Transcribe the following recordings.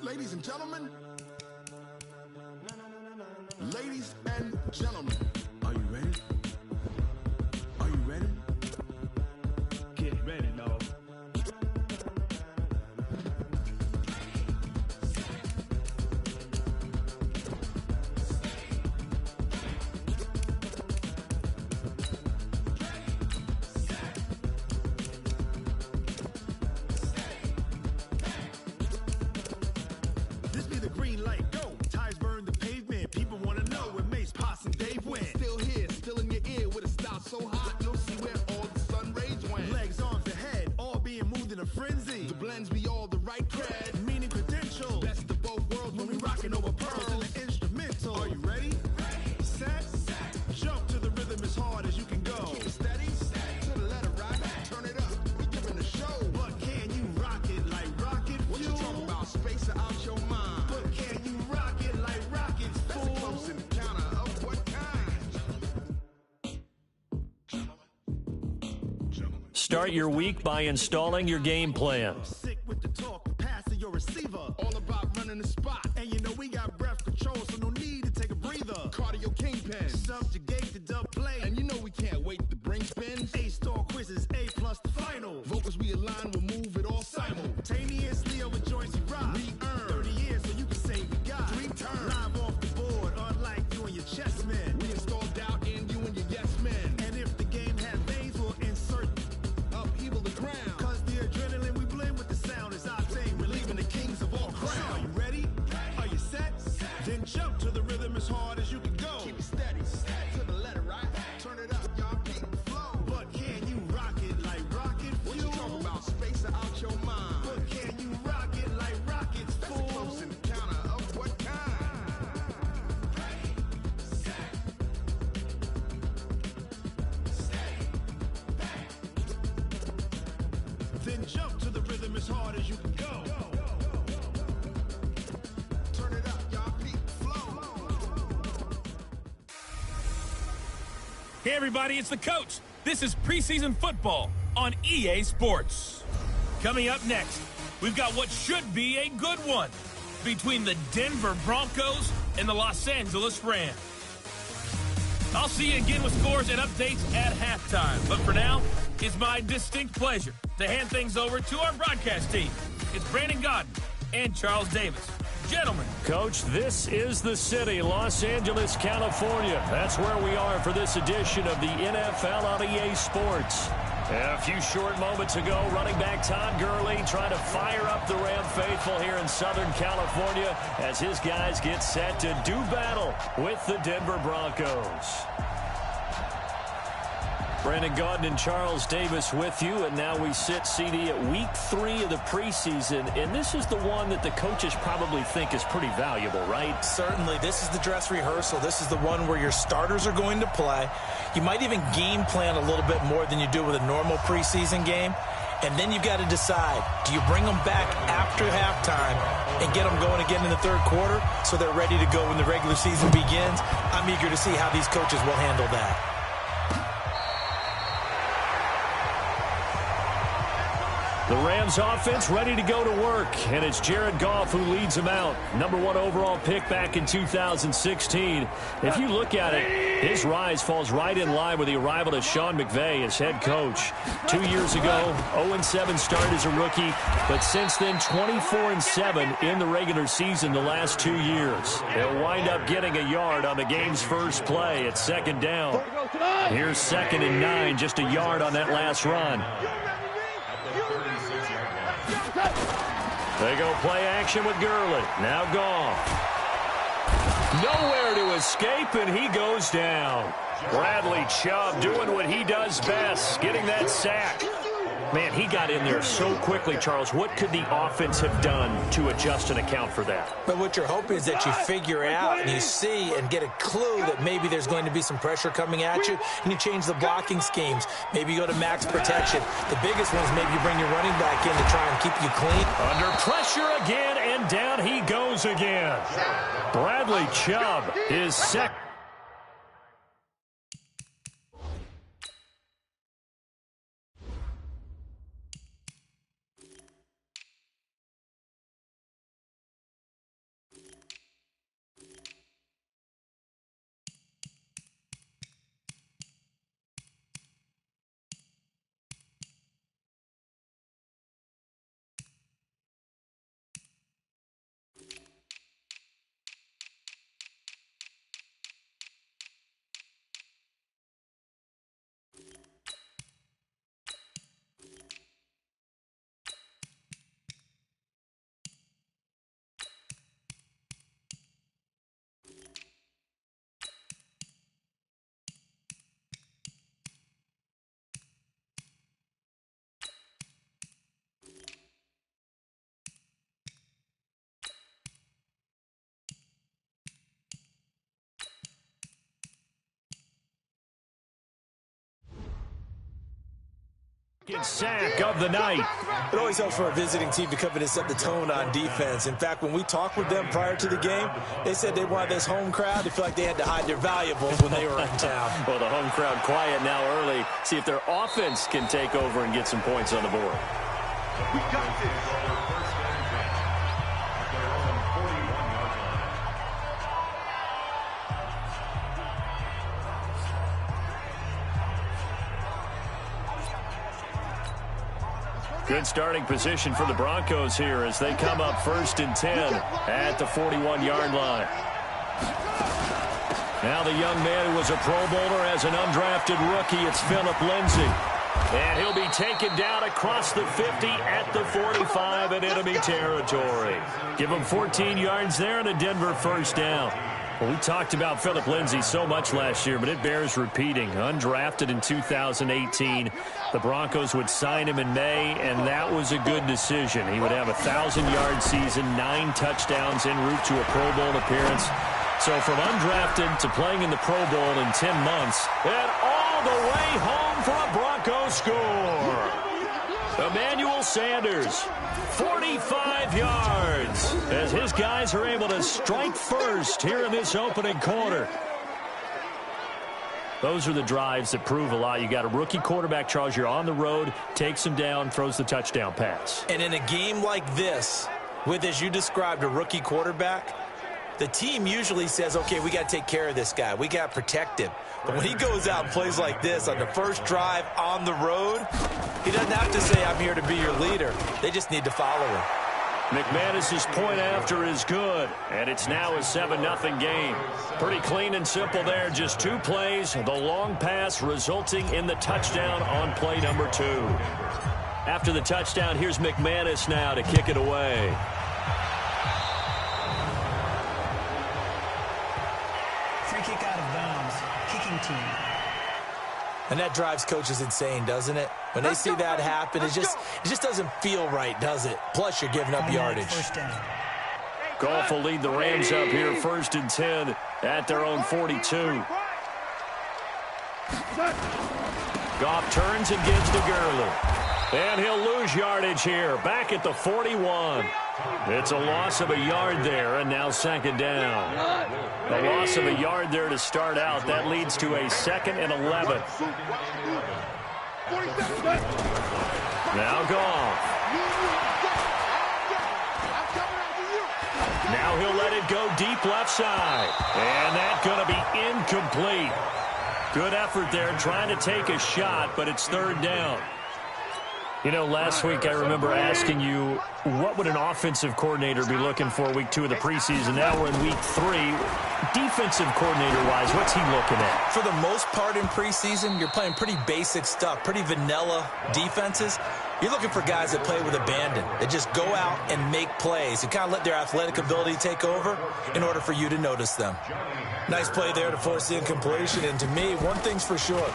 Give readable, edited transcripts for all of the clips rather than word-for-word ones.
Ladies and gentlemen, ladies and gentlemen, are you ready? Are you ready? Get ready, dog. This be the green light, go. Tires burn the pavement. People want to know where Mace, Potts, and Dave went. Still here, still in your ear with a style so hot, you'll see where all the sun rays went. Legs, arms, the head, all being moved in a frenzy. The blends be all the right cred, meaning credentials. Best of both worlds when we rockin' over pearls in the instrumental. Are you ready? Set, jump to the rhythm as hard as you can go. Keep it steady, to the letter right. Turn it up, we giving the show. But can you rock it like rocket fuel? What you talking about? Space out your mind. But can you rock it like rockets, fool? That's a close encounter of what kind? Start your week by installing your game plan. Sick with the talk, pass to your receiver. All about running the spot. And you know we got breath control, so no need to take a breather. Cardio kingpin, subjugate the dub play. And you know we can't wait to bring spins. A-star quizzes, A+ the final. Vocals we align, we'll move it all simultaneously over joints we rock. We earn 30 years, so you can say we got 3 turns. Live off the board, unlike you and your chess men. We install doubt in you and your yes men. And if the game had veins, we'll insert upheaval the ground. Cause the adrenaline we blend with the sound is our thing. We're leaving the kings of all crowns. So are you ready? Are you set? Then jump to the rhythm as hard as you can go. Keep it steady, to the letter right. Turn it up, y'all keep the flow. But can you rock it like rocket fuel? What you talking about? Space out your mind. But can you rock it like rockets, fool? That's a close encounter of what kind? Then jump to the rhythm as hard as you can go. Turn it up, y'all keep the flow. Hey everybody, it's the coach. This is preseason football on EA Sports. Coming up next, we've got what should be a good one between the Denver Broncos and the Los Angeles Rams. I'll see you again with scores and updates at halftime. But for now, it's my distinct pleasure to hand things over to our broadcast team. It's Brandon Godden and Charles Davis. Gentlemen. Coach, this is the city, Los Angeles, California. That's where we are for this edition of the NFL on EA Sports. A few short moments ago, running back Todd Gurley trying to fire up the Ram faithful here in Southern California as his guys get set to do battle with the Denver Broncos. Brandon Gaudin and Charles Davis with you, and now we sit, CD, at week 3 of the preseason, and this is the one that the coaches probably think is pretty valuable, right? Certainly. This is the dress rehearsal. This is the one where your starters are going to play. You might even game plan a little bit more than you do with a normal preseason game, and then you've got to decide, do you bring them back after halftime and get them going again in the third quarter so they're ready to go when the regular season begins? I'm eager to see how these coaches will handle that. The Rams offense ready to go to work, and it's Jared Goff who leads them out. Number 1 overall pick back in 2016. If you look at it, his rise falls right in line with the arrival of Sean McVay as head coach. 2 years ago, 0-7 start as a rookie, but since then 24-7 in the regular season the last 2 years. They'll wind up getting a yard on the game's first play at second down. Here's 2nd and 9, just a yard on that last run. They go play action with Gurley. Now Goff. Nowhere to escape, and he goes down. Bradley Chubb doing what he does best, getting that sack. Man, he got in there so quickly, Charles. What could the offense have done to adjust and account for that? But what you're hoping is that you figure out and you see and get a clue that maybe there's going to be some pressure coming at you, and you change the blocking schemes. Maybe you go to max protection. The biggest one is maybe you bring your running back in to try and keep you clean. Under pressure again, and down he goes again. Bradley Chubb is second. Sack of the night. It always helps for a visiting team to come in and set the tone on defense. In fact, when we talked with them prior to the game, they said they wanted this home crowd to feel like they had to hide their valuables when they were in town. Well, the home crowd quiet now early. See if their offense can take over and get some points on the board. We got this. Good starting position for the Broncos here as they come up 1st and 10 at the 41-yard line. Now the young man who was a Pro Bowler as an undrafted rookie, it's Philip Lindsay. And he'll be taken down across the 50 at the 45 in enemy territory. Give him 14 yards there and a Denver first down. Well, we talked about Philip Lindsay so much last year, but it bears repeating. Undrafted in 2018. The Broncos would sign him in May, and that was a good decision. He would have a 1,000-yard season, 9 touchdowns en route to a Pro Bowl appearance. So from undrafted to playing in the Pro Bowl in 10 months, and all the way home for a Broncos score. Emmanuel Sanders, 45 yards, as his guys are able to strike first here in this opening quarter. Those are the drives that prove a lot. You got a rookie quarterback, Charles. You're on the road, takes him down, throws the touchdown pass. And in a game like this, with, as you described, a rookie quarterback, the team usually says, okay, we got to take care of this guy. We got to protect him. But when he goes out and plays like this on the first drive on the road, he doesn't have to say, I'm here to be your leader. They just need to follow him. McManus's point after is good, and it's now a 7-0 game. Pretty clean and simple there. Just 2 plays, the long pass resulting in the touchdown on play number 2. After the touchdown, here's McManus now to kick it away. Free kick out of bounds. Kicking team. And that drives coaches insane, doesn't it? When they see that happen, it just doesn't feel right, does it? Plus, you're giving up yardage. Goff will lead the Rams up here 1st and 10 at their own 42. Goff turns and gives to Gurley. And he'll lose yardage here, back at the 41. It's a loss of a yard there, and now 2nd down. A loss of a yard there to start out. That leads to a 2nd and 11. Now Goff. Now he'll let it go deep left side. And that's going to be incomplete. Good effort there, trying to take a shot, but it's 3rd down. You know, last week I remember asking you, what would an offensive coordinator be looking for week 2 of the preseason? Now we're in week 3. Defensive coordinator-wise, what's he looking at? For the most part in preseason, you're playing pretty basic stuff, pretty vanilla defenses. You're looking for guys that play with abandon, that just go out and make plays and kind of let their athletic ability take over in order for you to notice them. Nice play there to force the incompletion, and to me, one thing's for sure.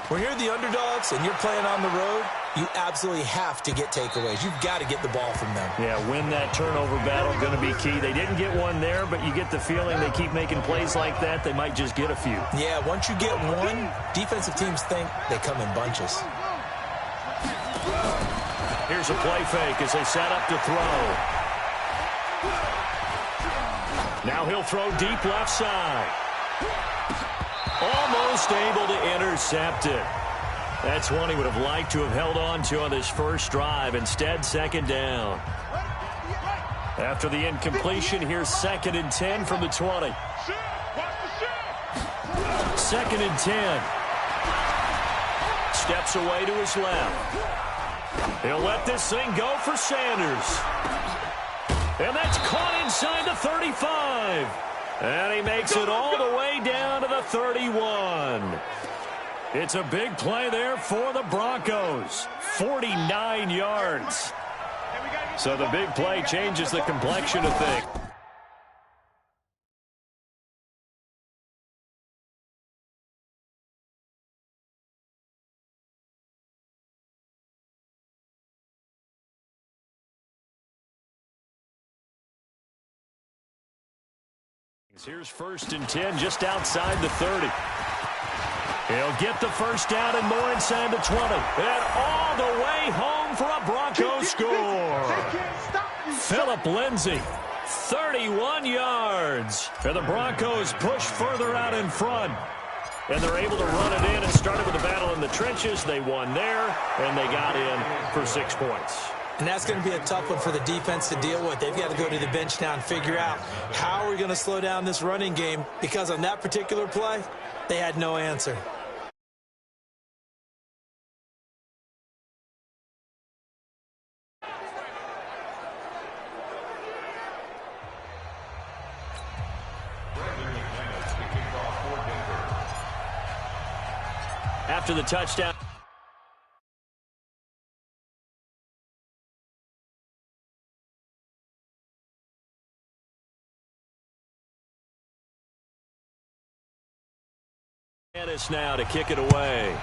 When you're the underdogs and you're playing on the road, you absolutely have to get takeaways. You've got to get the ball from them. Yeah, win that turnover battle, going to be key. They didn't get one there, but you get the feeling they keep making plays like that, they might just get a few. Yeah, once you get one, defensive teams think they come in bunches. Here's a play fake as they set up to throw. Now he'll throw deep left side. Almost able to intercept it. That's one he would have liked to have held on to on this first drive. Instead, second down. After the incompletion, here's 2nd and 10 from the 20. 2nd and 10. Steps away to his left. He'll let this thing go for Sanders. And that's caught inside the 35. And he makes it all the way down to the 31. It's a big play there for the Broncos. 49 yards. So the big play changes the complexion of things. Here's 1st and 10 just outside the 30. He'll get the first down and more inside the 20. And all the way home for a Broncos score. Phillip Lindsay, 31 yards. And the Broncos push further out in front. And they're able to run it in. It started with a battle in the trenches. They won there, and they got in for 6 points. And that's going to be a tough one for the defense to deal with. They've got to go to the bench now and figure out how are we going to slow down this running game, because on that particular play, they had no answer. After the touchdown. Now to kick it away.